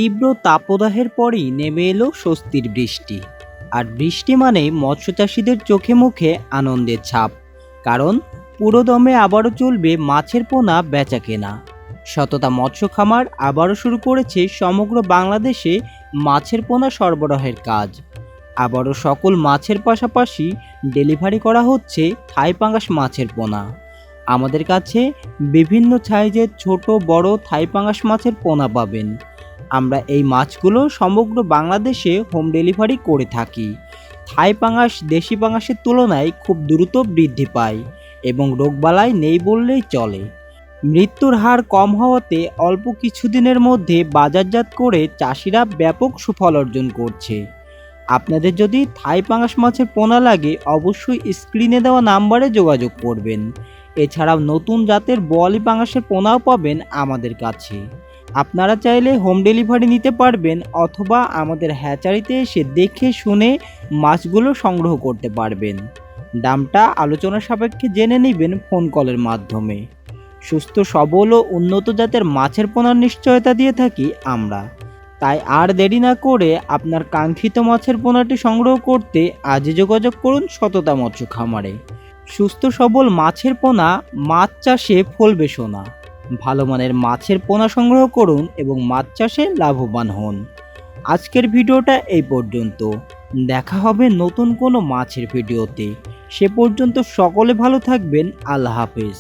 তীব্র তাপদাহের পরই নেমে এলো স্বস্তির বৃষ্টি। আর বৃষ্টি মানেই মৎস্যচাষীদের চোখে মুখে আনন্দের ছাপ। কারণ পুরোদমে আবারও চলবে মাছের পোনা বেচাকেনা। সততা মৎস্য খামার আবারও শুরু করেছে সমগ্র বাংলাদেশে মাছের পোনা সরবরাহের কাজ। আবারও সকল মাছের পাশাপাশি ডেলিভারি করা হচ্ছে থাই পাঙ্গাস মাছের পোনা। আমাদের কাছে বিভিন্ন সাইজের ছোট বড় থাই পাঙ্গাস মাছের পোনা পাবেন। আমরা এই মাছগুলো সমগ্র বাংলাদেশে হোম ডেলিভারি করে থাকি। থাই পাঙ্গাস দেশি পাঙ্গাসের তুলনায় খুব দ্রুত বৃদ্ধি পায় এবং রোগবালাই নেই বললেই চলে। মৃত্যুর হার কম হওয়াতে অল্প কিছুদিনের মধ্যে বাজারজাত করে চাষিরা ব্যাপক সুফল অর্জন করছে। আপনাদের যদি থাই পাঙ্গাস মাছের পোনা লাগে অবশ্যই স্ক্রিনে দেওয়া নাম্বারে যোগাযোগ করবেন। এছাড়াও নতুন জাতের বোয়ালি পাঙ্গাসের পোনাও পাবেন আমাদের কাছে। আপনারা চাইলে হোম ডেলিভারি নিতে পারবেন অথবা আমাদের হ্যাচারিতে এসে দেখে শুনে মাছগুলো সংগ্রহ করতে পারবেন। দামটা আলোচনা সাপেক্ষে জেনে নেবেন ফোন কলের মাধ্যমে। সুস্থ সবল ও উন্নত জাতের মাছের পোনার নিশ্চয়তা দিয়ে থাকি আমরা। তাই আর দেরি না করে আপনার কাঙ্ক্ষিত মাছের পোনাটি সংগ্রহ করতে আজই যোগাযোগ করুন সততা মৎস্য খামারে। সুস্থ সবল মাছের পোনা, মাছ চাষে ফলবে সোনা। ভালো মানের মাছের পোনা সংগ্রহ করুন এবং মাছ চাষে লাভবান হন। আজকের ভিডিওটা এই পর্যন্ত। দেখা হবে নতুন কোনো মাছের ভিডিওতে। সে পর্যন্ত সকলে ভালো থাকবেন। আল্লাহ হাফেজ।